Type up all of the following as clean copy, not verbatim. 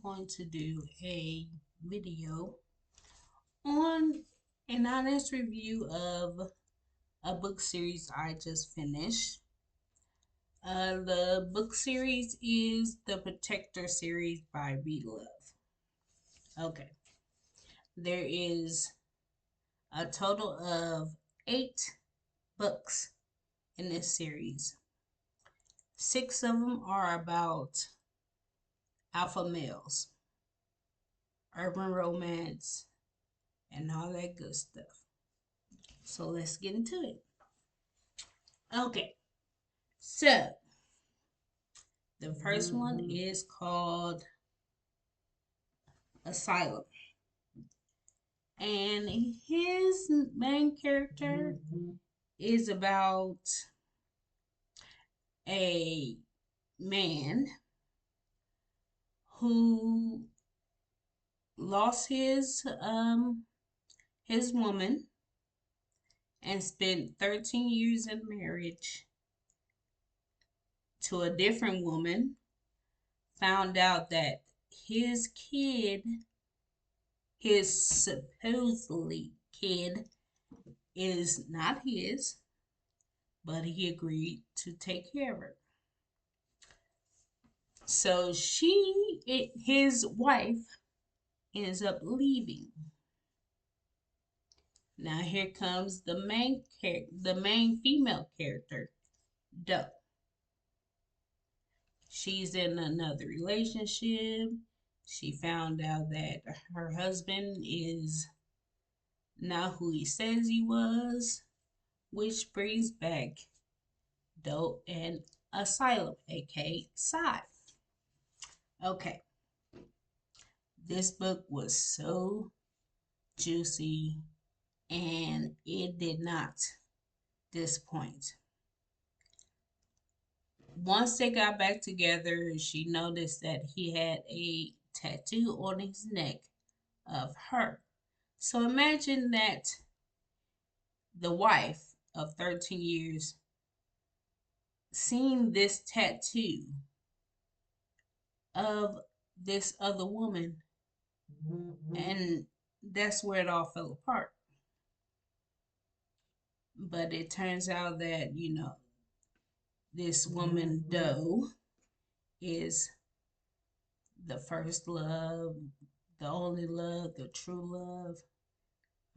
going to do a video on an honest review of a book series I just finished. The book series is the Protector series by Read Love. Okay, there is a total of 8 books in this series. 6 of them are about alpha males, urban romance, and all that good stuff. So let's get into it. Okay, so the first one is called Asylum. And his main character is about a man who lost his woman and spent 13 years in marriage to a different woman, found out that his kid, his supposedly kid, is not his, but he agreed to take care of her. So his wife, ends up leaving. Now here comes the main female character, Doe. She's in another relationship. She found out that her husband is not who he says he was, which brings back Doe and Asylum, aka Side. Okay, this book was so juicy and it did not disappoint. Once they got back together, she noticed that he had a tattoo on his neck of her. So imagine that the wife of 13 years seeing this tattoo of this other woman, and that's where it all fell apart. But it turns out that, this woman, Doe, is the first love, the only love, the true love.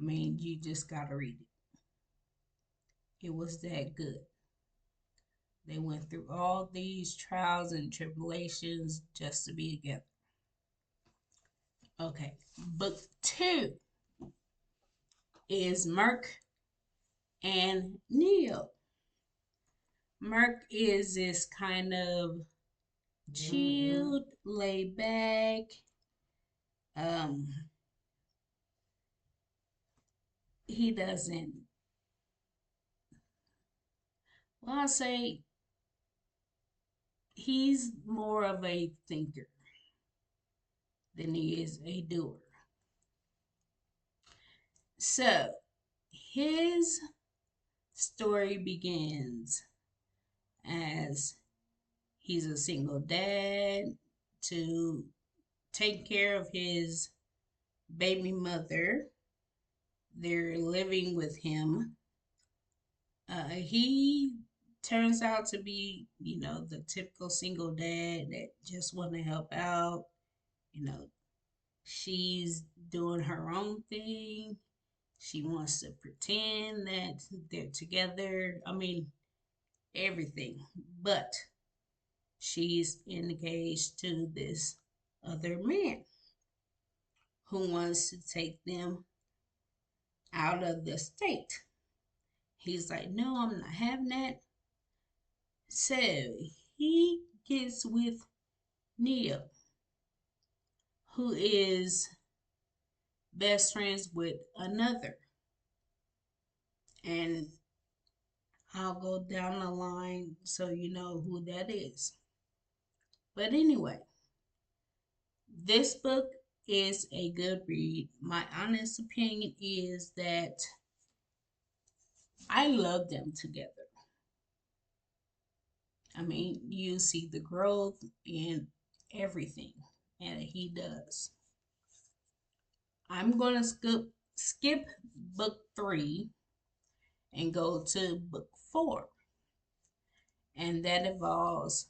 I mean, you just gotta read it. It was that good. They went through all these trials and tribulations just to be together. Okay, book 2 is Merc and Neo. Merc is this kind of chilled, laid back, um, he doesn't, well, I'll say he's more of a thinker than he is a doer. So his story begins as he's a single dad to take care of his baby mother. They're living with him. He turns out to be, the typical single dad that just want to help out. You know, she's doing her own thing. She wants to pretend that they're together. I mean, everything. But she's engaged to this other man who wants to take them out of the state. He's like, no, I'm not having that. So he gets with Neo, who is best friends with another. And I'll go down the line so you know who that is. But anyway, this book is a good read. My honest opinion is that I love them together. I mean, you see the growth in everything. and he does. I'm gonna skip book 3 and go to book 4, and that involves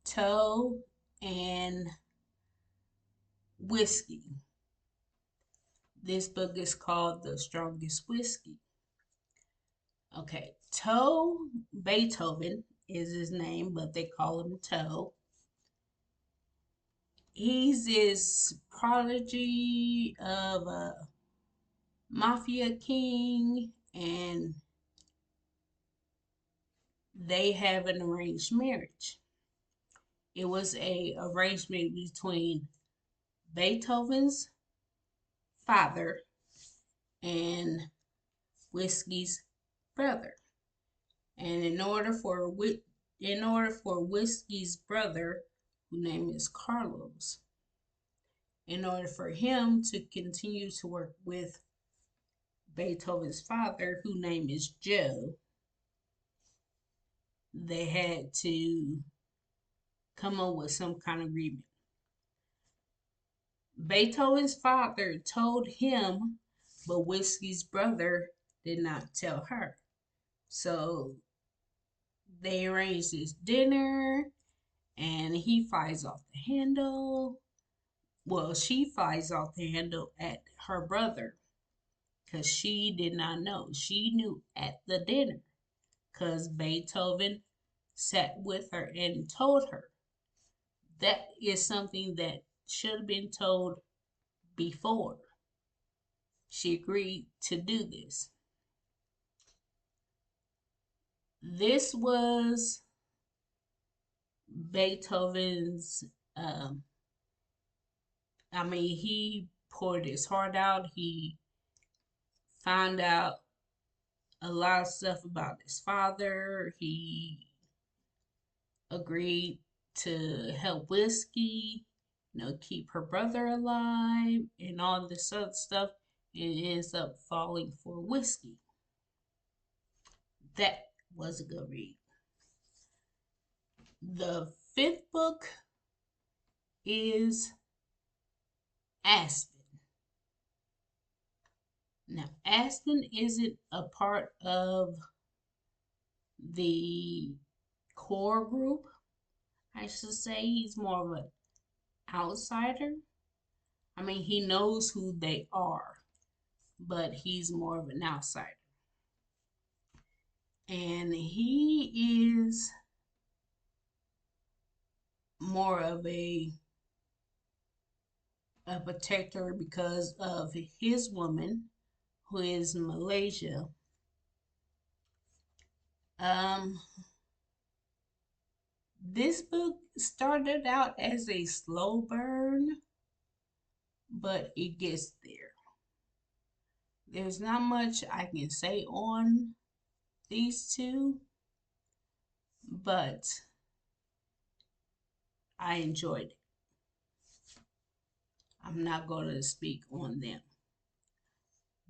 Toe and whiskey. This book is called The Strongest Whiskey. Okay, Toe Beethoven is his name, but they call him Toe. He's this prodigy of a mafia king, and they have an arranged marriage. It was a arrangement between Beethoven's father and Whiskey's brother. And in order for Whiskey's brother, whose name is Carlos, in order for him to continue to work with Beethoven's father, whose name is Joe, they had to come up with some kind of agreement. Beethoven's father told him, but Whiskey's brother did not tell her. So they arranged this dinner, and he flies off the handle. Well, she flies off the handle at her brother because she did not know. She knew at the dinner because Beethoven sat with her and told her. That is something that should have been told before she agreed to do this. This was Beethoven's, he poured his heart out. He found out a lot of stuff about his father. He agreed to help Whiskey, keep her brother alive and all this other stuff, and ends up falling for Whiskey. That was a good read. The 5th book is Aspen. Now, Aspen isn't a part of the core group, I should say. He's more of an outsider. He knows who they are, but he's more of an outsider. And he is more of a protector because of his woman, who is Malaysia. This book started out as a slow burn, but it gets there. There's not much I can say on these two, but I enjoyed it. I'm not going to speak on them.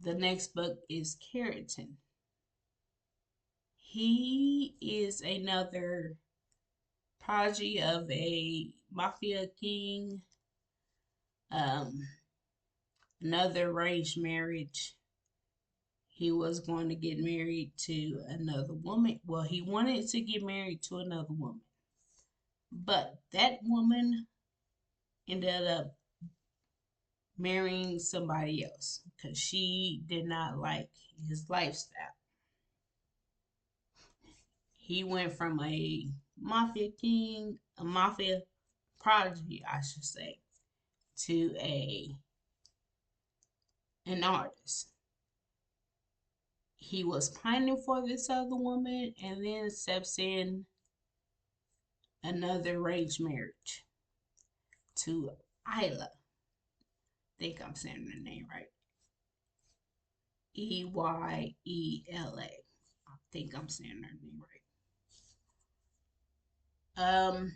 The next book is Keratin. He is another prodigy of a mafia king, another arranged marriage. He was going to get married to another woman. Well, he wanted to get married to another woman, but that woman ended up marrying somebody else because she did not like his lifestyle. He went from a mafia prodigy, I should say, to an artist. He was pining for this other woman, and then steps in another arranged marriage to Isla. I think I'm saying her name right. Eyela. I think I'm saying her name right.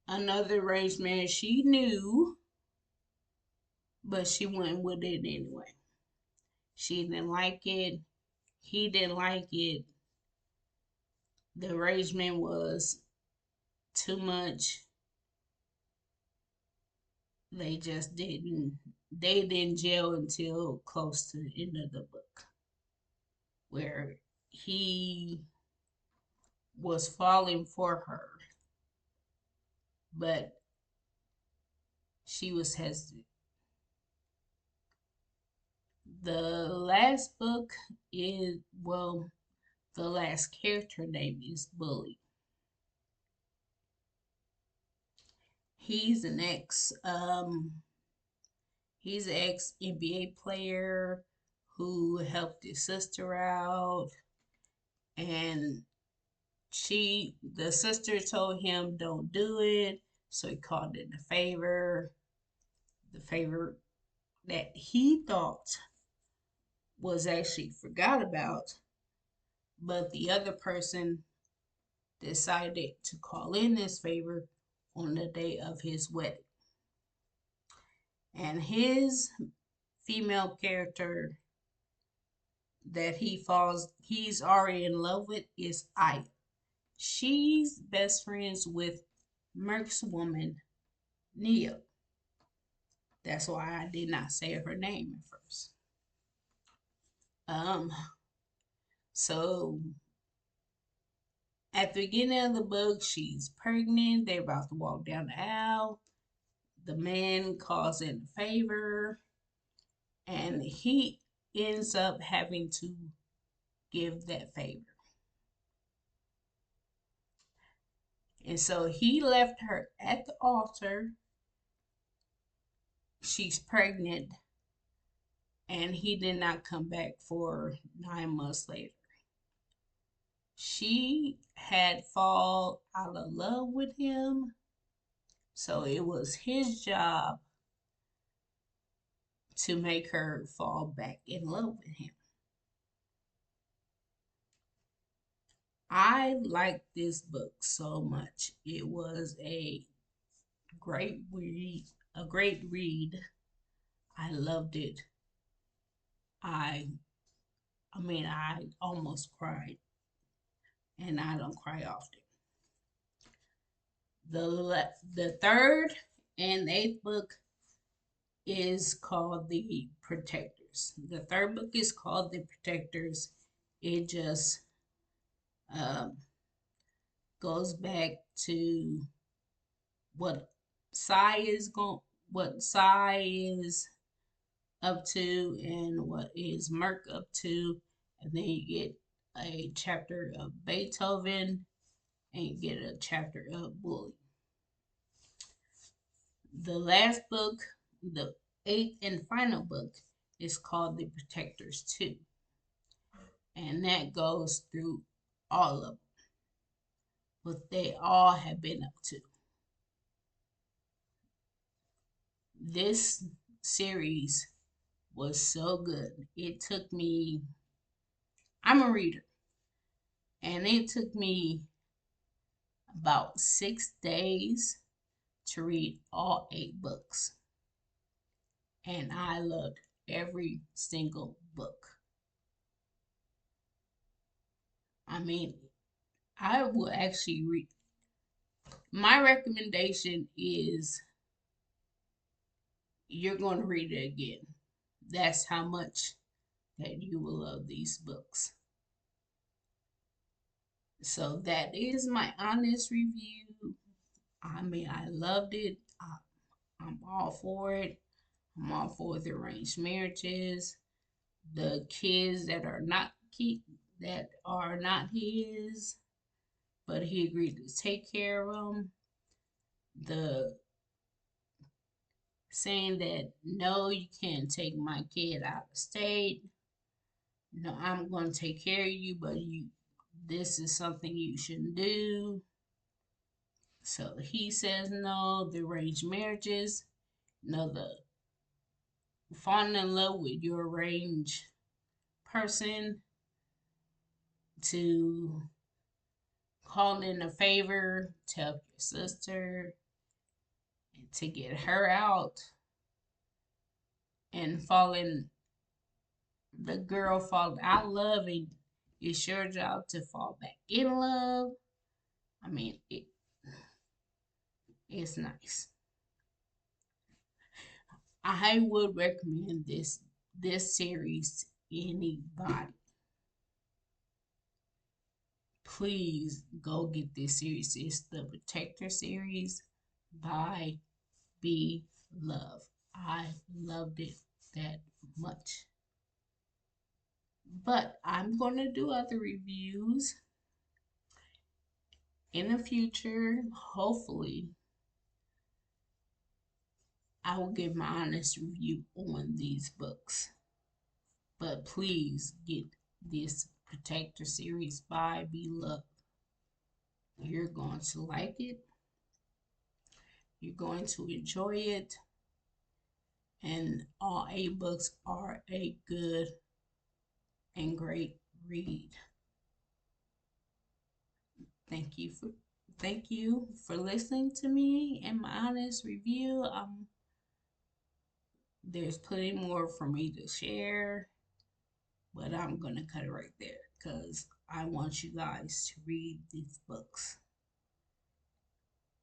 Another arranged marriage she knew, but she went with it anyway. She didn't like it. He didn't like it. The arrangement was too much. They just didn't. They didn't gel until close to the end of the book, where he was falling for her, but she was hesitant. The last book is, well, the last character name is Bully. He's an ex he's an ex NBA player who helped his sister out, and the sister told him don't do it, so he called it a favor. The favor that he thought was actually forgot about, but the other person decided to call in this favor on the day of his wedding. And his female character that he's already in love with is Aya. She's best friends with Merc's woman, Nia. That's why I did not say her name at first. Um, so at the beginning of the book, she's pregnant. They're about to walk down the aisle. The man calls in a favor, and he ends up having to give that favor. And so he left her at the altar. She's pregnant, and he did not come back for 9 months later. She had fall out of love with him, so it was his job to make her fall back in love with him. I liked this book so much. It was great read, a great read. I loved it. I I almost cried, and I don't cry often. The third and eighth book is called The Protectors. The third book is called The Protectors. It just um, goes back to what Psy is going, what Psy is up to, and what is Merc up to, and then you get a chapter of Beethoven, and you get a chapter of Bully. The last book, the eighth and final book, is called The Protectors 2. And that goes through all of them, what they all have been up to. This series was so good. I'm a reader, and it took me about 6 days to read all 8 books. And I loved every single book. I mean, I will actually read. My recommendation is you're going to read it again. That's how much that you will love these books. So that is my honest review. I loved it. I'm all for it. I'm all for the arranged marriages, the kids that are not his, but he agreed to take care of them. The saying that no, you can't take my kid out of state. No, I'm going to take care of you, but this is something you shouldn't do. So he says no. The arranged marriages, no, the falling in love with your arranged person, to call in a favor to help your sister and to get her out, and the girl fall out of love, and it's your job to fall back in love. I mean, It's nice. I would recommend this series to anybody. Please go get this series. It's the Protector series by B Love. I loved it that much. But I'm going to do other reviews in the future. Hopefully, I will give my honest review on these books. But please get this Protector series by B Love. You're going to like it. You're going to enjoy it. And all eight books are a good and great read. Thank you for listening to me and my honest review. There's plenty more for me to share, but I'm gonna cut it right there because I want you guys to read these books.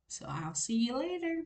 So I'll see you later.